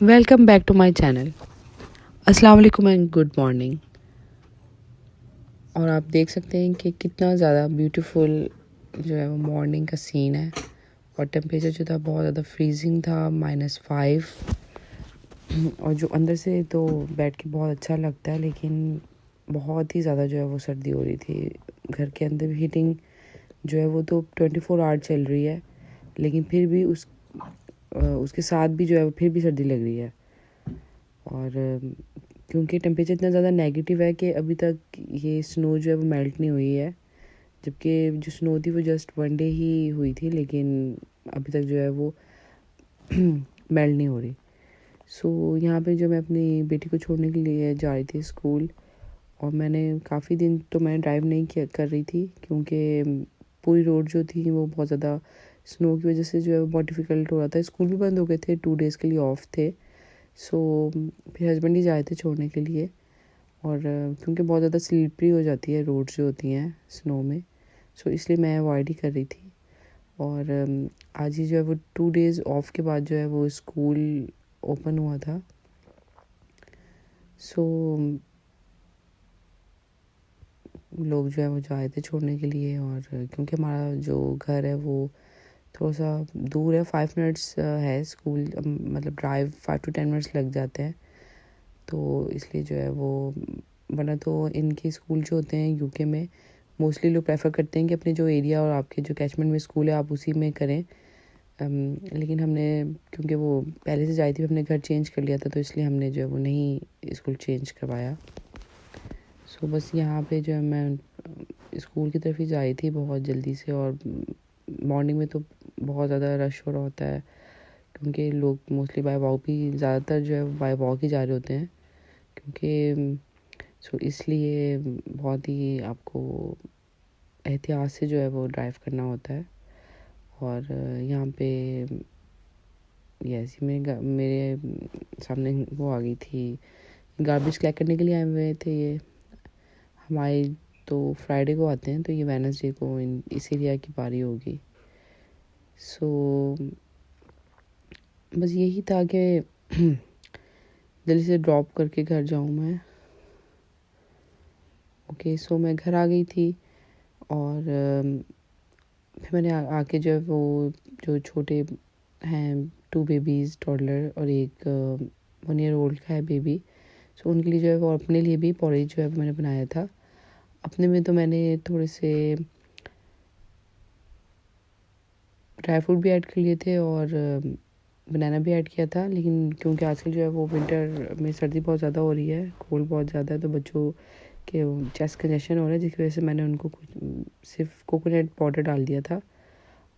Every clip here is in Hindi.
Welcome back to my channel. अस्सलाम वालेकुम एंड गुड मॉर्निंग। और आप देख सकते हैं कि कितना ज़्यादा ब्यूटीफुल जो है वो मॉर्निंग का सीन है। और टेम्परेचर जो था बहुत ज़्यादा फ्रीजिंग था, -5। और जो अंदर से तो बैठ के बहुत अच्छा लगता है, लेकिन बहुत ही ज़्यादा जो है वो सर्दी हो रही थी। घर के अंदर भी हीटिंग जो है वो तो 24 आवर चल रही है, लेकिन फिर भी उसके साथ भी जो है फिर भी सर्दी लग रही है। और क्योंकि टेम्परेचर इतना ज़्यादा नेगेटिव है कि अभी तक ये स्नो जो है वो मेल्ट नहीं हुई है, जबकि जो स्नो थी वो जस्ट 1 डे ही हुई थी, लेकिन अभी तक जो है वो मेल्ट नहीं हो रही। सो यहाँ पे जो मैं अपनी बेटी को छोड़ने के लिए जा रही थी स्कूल, और मैंने काफ़ी दिन तो मैं ड्राइव नहीं कर रही थी, क्योंकि पूरी रोड जो थी वो बहुत ज़्यादा स्नो की वजह से जो है वो बहुत डिफ़िकल्ट हो रहा था। स्कूल भी बंद हो गए थे, 2 डेज़ के लिए ऑफ थे। सो फिर हस्बैंड ही जाए थे छोड़ने के लिए। और क्योंकि बहुत ज़्यादा स्लिपरी हो जाती है रोड जो होती हैं स्नो में, सो इसलिए मैं अवॉइड ही कर रही थी। और आज ही जो है वो 2 डेज़ ऑफ के बाद जो है वो स्कूल ओपन हुआ था। सो लोग जो है वो जाए थे छोड़ने के लिए। और क्योंकि हमारा जो घर है वो थोड़ा सा दूर है, 5 मिनट्स है स्कूल, मतलब ड्राइव 5 to 10 मिनट्स लग जाते हैं। तो इसलिए जो है वो, वरना तो इनके स्कूल जो होते हैं यूके में, मोस्टली लोग प्रेफर करते हैं कि अपने जो एरिया और आपके जो कैचमेंट में स्कूल है आप उसी में करें। लेकिन हमने, क्योंकि वो पहले से जाई थी, हमने घर चेंज कर लिया था, तो इसलिए हमने जो है वो नहीं स्कूल चेंज करवाया। सो बस यहाँ पे जो है मैं स्कूल की तरफ ही जा रही थी बहुत जल्दी से। और मॉर्निंग में तो बहुत ज़्यादा रश हो रहा होता है, क्योंकि लोग मोस्टली बाय वॉक भी, ज़्यादातर जो है बाय वॉक ही जा रहे होते हैं, क्योंकि इसलिए बहुत ही आपको एहतियात से जो है वो ड्राइव करना होता है। और यहाँ पे यस, मेरे सामने वो आ गई थी, गार्बेज कलेक्ट करने के लिए आए हुए थे ये। हमारे तो फ्राइडे को आते हैं, तो ये वेडनेसडे को इस एरिया की बारी होगी। सो बस यही था कि जल्दी से ड्रॉप करके घर जाऊँ मैं। ओके, सो मैं घर आ गई थी। और फिर मैंने आके जो है वो, जो छोटे हैं 2 बेबीज़, टॉडलर और एक 1 ईयर ओल्ड का है बेबी, सो उनके लिए जो है वो, अपने लिए भी पॉरेज जो है मैंने बनाया था। अपने में तो मैंने थोड़े से ड्राई फ्रूट भी ऐड कर लिए थे और बनाना भी ऐड किया था। लेकिन क्योंकि आजकल जो है वो विंटर में सर्दी बहुत ज़्यादा हो रही है, कोल्ड बहुत ज़्यादा है, तो बच्चों के चेस्ट कंजेशन हो रहा है, जिसकी वजह से मैंने उनको सिर्फ कोकोनट पाउडर डाल दिया था,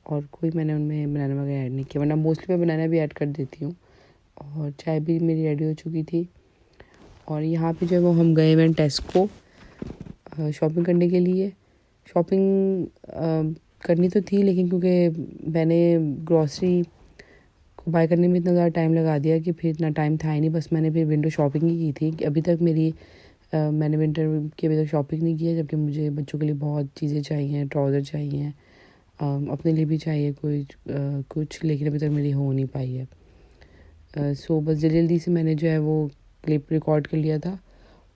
और कोई मैंने उनमें बनाना वगैरह ऐड नहीं किया, वरना मोस्टली मैं बनाना भी ऐड कर देती हूँ। और चाय भी मेरी रेडी हो चुकी थी। और यहाँ पे जो है वो हम गए हुए टेस्को शॉपिंग करने के लिए। शॉपिंग करनी तो थी, लेकिन क्योंकि मैंने ग्रॉसरी को बाय करने में इतना ज़्यादा टाइम लगा दिया कि फिर इतना टाइम था ही नहीं। बस मैंने फिर विंडो शॉपिंग ही की थी कि अभी तक मैंने विंटर की अभी तक शॉपिंग नहीं की है, जबकि मुझे बच्चों के लिए बहुत चीज़ें चाहिए, ट्राउज़र चाहिए, अपने लिए भी चाहिए कोई कुछ, लेकिन अभी तक मेरी हो नहीं पाई है। सो बस जल्दी से मैंने जो है वो क्लिप रिकॉर्ड कर लिया था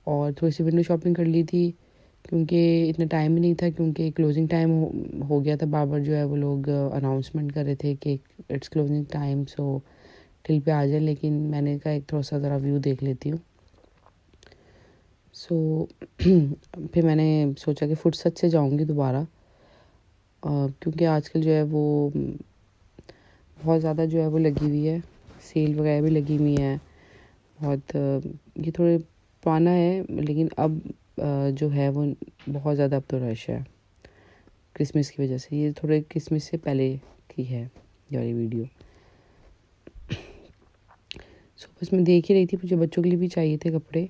और थोड़ी सी विंडो शॉपिंग कर ली थी, क्योंकि इतना टाइम ही नहीं था, क्योंकि क्लोजिंग टाइम हो गया था। बार बार जो है वो लोग अनाउंसमेंट कर रहे थे कि it's closing time, so till पे आ जाए। लेकिन मैंने कहा एक थोड़ा सा ज़रा व्यू देख लेती हूँ। सो फिर मैंने सोचा कि फुर्सत से जाऊँगी दोबारा, क्योंकि आजकल जो है वो बहुत ज़्यादा जो है वो लगी हुई है, सेल वगैरह भी लगी हुई है बहुत। ये थोड़े पुराना है, लेकिन अब जो है वो बहुत ज़्यादा अब तो रश है क्रिसमस की वजह से। ये थोड़े क्रिसमस से पहले की है ये वाली वीडियो। सो बस मैं देख ही रही थी, मुझे बच्चों के लिए भी चाहिए थे कपड़े,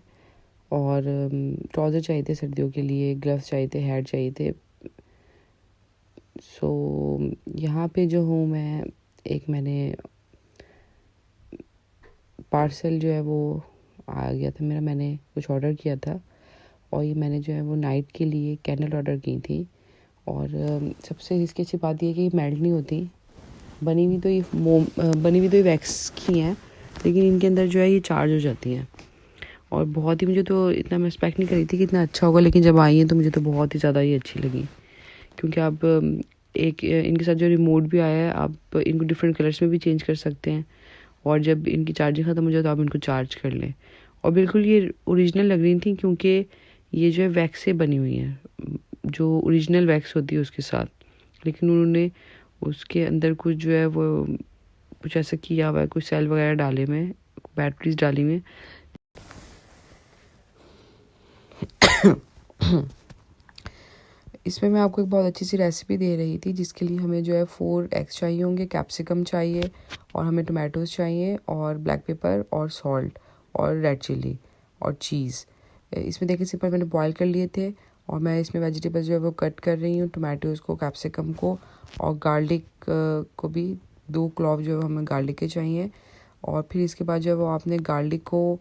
और ट्राउज़र चाहिए थे सर्दियों के लिए, ग्लव्स चाहिए थे, हैट चाहिए थे। सो यहाँ पे जो हूँ मैं, एक मैंने पार्सल जो है वो आ गया था मेरा, मैंने कुछ ऑर्डर किया था, और ये मैंने जो है वो नाइट के लिए कैंडल ऑर्डर की थी। और सबसे इसकी अच्छी बात ये है कि मेल्ट नहीं होती, बनी हुई तो ये वैक्स की हैं, लेकिन इनके अंदर जो है ये चार्ज हो जाती हैं। और बहुत ही, मुझे तो इतना मैं एक्सपेक्ट नहीं करी थी कि इतना अच्छा होगा, लेकिन जब आई हैं तो मुझे तो बहुत ही ज़्यादा ही अच्छी लगी। क्योंकि आप एक इनके साथ जो रिमोट भी आया है, आप इनको डिफरेंट कलर्स में भी चेंज कर सकते हैं, और जब इनकी चार्जिंग ख़त्म हो जाए तो आप इनको चार्ज कर लें। और बिल्कुल ये ओरिजिनल लग रही थी, क्योंकि ये जो है वैक्स से बनी हुई है, जो ओरिजिनल वैक्स होती है उसके साथ, लेकिन उन्होंने उसके अंदर कुछ जो है वो कुछ ऐसा किया हुआ है, कुछ सेल वगैरह डाले में, बैटरीज डाली में। इसमें मैं आपको एक बहुत अच्छी सी रेसिपी दे रही थी, जिसके लिए हमें जो है 4 एग्स चाहिए होंगे, कैप्सिकम चाहिए, और हमें टोमेटोज़ चाहिए, और ब्लैक पेपर और सॉल्ट और रेड चिली और चीज़। इसमें देखिए सिंपल मैंने बॉईल कर लिए थे, और मैं इसमें वेजिटेबल्स जो है वो कट कर रही हूँ, टोमेटोज़ को, कैप्सिकम को, और गार्लिक को भी 2 क्लॉव जो है हमें गार्लिक के चाहिए। और फिर इसके बाद जो है वो आपने गार्लिक को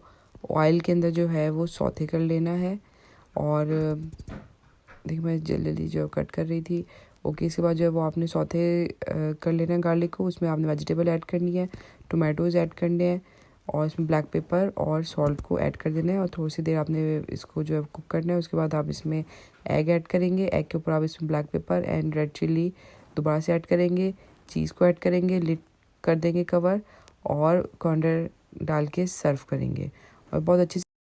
ऑयल के अंदर जो है वो सौते कर लेना है। और देखिए मैं जल्दी जो कट कर रही थी। ओके, इसके बाद जो है वो आपने सौते कर लेना है गार्लिक को। उसमें आपने वेजिटेबल ऐड करनी है, टोमेटोज़ ऐड करने हैं, और इसमें ब्लैक पेपर और सॉल्ट को ऐड कर देना है, और थोड़ी सी देर आपने इसको जो है कुक करना है। उसके बाद आप इसमें एग ऐड करेंगे, एग के ऊपर आप इसमें black pepper and red chilli दोबारा से ऐड करेंगे, चीज़ को ऐड करेंगे, लिड कर देंगे कवर, और कॉर्नर डाल के सर्व करेंगे। और बहुत अच्छी